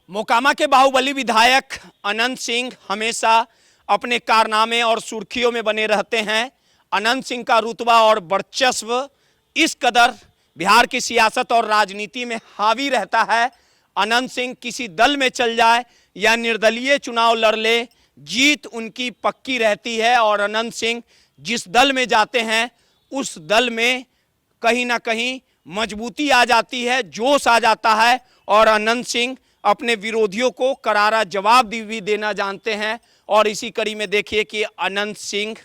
मोकामा के बाहुबली विधायक अनंत सिंह हमेशा अपने कारनामे और सुर्खियों में बने रहते हैं। अनंत सिंह का रुतबा और वर्चस्व इस कदर बिहार की सियासत और राजनीति में हावी रहता है। अनंत सिंह किसी दल में चल जाए या निर्दलीय चुनाव लड़ ले, जीत उनकी पक्की रहती है। और अनंत सिंह जिस दल में जाते हैं उस दल में कहीं ना कहीं मजबूती आ जाती है, जोश आ जाता है। और अनंत सिंह अपने विरोधियों को करारा जवाब भी देना जानते हैं। और इसी कड़ी में देखिए कि अनंत सिंह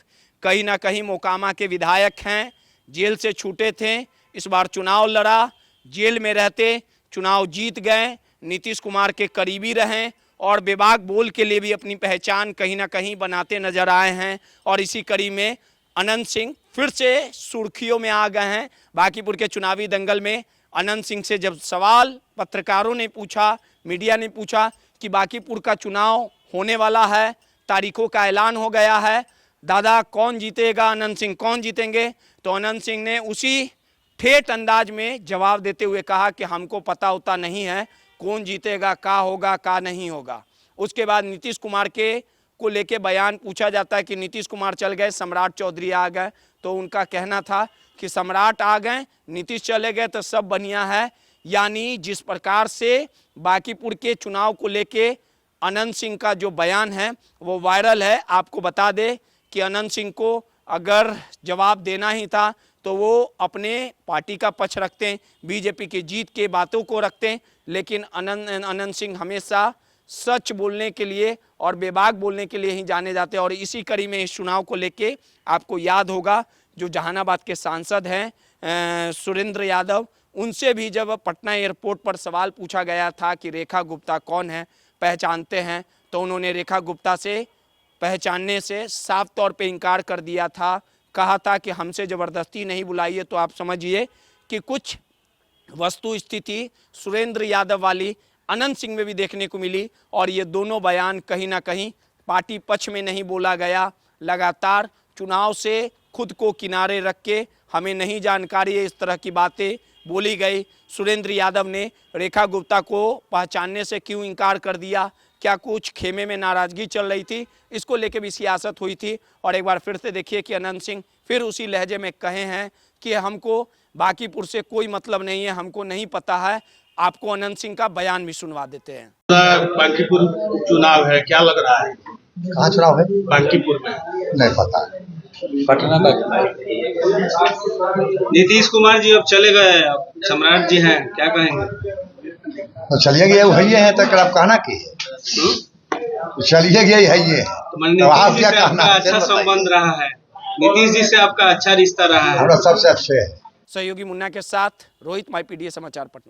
कहीं ना कहीं मोकामा के विधायक हैं, जेल से छूटे थे, इस बार चुनाव लड़ा, जेल में रहते चुनाव जीत गए, नीतीश कुमार के करीबी रहें और बेबाक बोल के लिए भी अपनी पहचान कहीं ना कहीं बनाते नजर आए हैं। और इसी कड़ी में अनंत सिंह फिर से सुर्खियों में आ गए हैं। बांकीपुर के चुनावी दंगल में अनंत सिंह से जब सवाल पत्रकारों ने पूछा, मीडिया ने पूछा कि बांकीपुर का चुनाव होने वाला है, तारीखों का ऐलान हो गया है, दादा कौन जीतेगा, अनंत सिंह कौन जीतेंगे, तो अनंत सिंह ने उसी ठेठ अंदाज में जवाब देते हुए कहा कि हमको पता होता नहीं है कौन जीतेगा, का होगा का नहीं होगा। उसके बाद नीतीश कुमार के को लेके बयान पूछा जाता है कि नीतीश कुमार चल गए, सम्राट चौधरी आ गए, तो उनका कहना था कि सम्राट आ गए, नीतीश चले गए तो सब बढ़िया है। यानी जिस प्रकार से बांकीपुर के चुनाव को लेके अनंत सिंह का जो बयान है वो वायरल है। आपको बता दें कि अनंत सिंह को अगर जवाब देना ही था तो वो अपने पार्टी का पक्ष रखते हैं, बीजेपी की जीत के बातों को रखते हैं, लेकिन अनंत सिंह हमेशा सच बोलने के लिए और बेबाक बोलने के लिए ही जाने जाते हैं। और इसी कड़ी में इस चुनाव को लेके आपको याद होगा जो जहानाबाद के सांसद हैं सुरेंद्र यादव, उनसे भी जब पटना एयरपोर्ट पर सवाल पूछा गया था कि रेखा गुप्ता कौन है, पहचानते हैं, तो उन्होंने रेखा गुप्ता से पहचानने से साफ तौर पे इनकार कर दिया था। कहा था कि हमसे ज़बरदस्ती नहीं बुलाइए। तो आप समझिए कि कुछ वस्तु स्थिति सुरेंद्र यादव वाली अनंत सिंह में भी देखने को मिली। और ये दोनों बयान कहीं ना कहीं पार्टी पक्ष में नहीं बोला गया, लगातार चुनाव से खुद को किनारे रख के हमें नहीं जानकारी है, इस तरह की बातें बोली गई। सुरेंद्र यादव ने रेखा गुप्ता को पहचानने से क्यों इनकार कर दिया, क्या कुछ खेमे में नाराज़गी चल रही थी, इसको लेके भी सियासत हुई थी। और एक बार फिर से देखिए कि अनंत सिंह फिर उसी लहजे में कहे हैं कि हमको बांकीपुर से कोई मतलब नहीं है, हमको नहीं पता है। आपको अनंत सिंह का बयान भी सुनवा देते हैं। बांकीपुर चुनाव है, क्या लग रहा है? कहाँ चुनाव है? बांकीपुर में नहीं पता है। पटना तक नीतीश कुमार जी अब चले गए, अब सम्राट जी हैं, क्या कहेंगे? तो चलिए गए वही है, तो आप कहना की चलिए गए है ये, तो आप क्या कहना? अच्छा संबंध रहा है, नीतीश जी से आपका अच्छा रिश्ता रहा है? हमारा सबसे अच्छे है। सहयोगी मुन्ना के साथ रोहित, माई पीडीए समाचार पटना।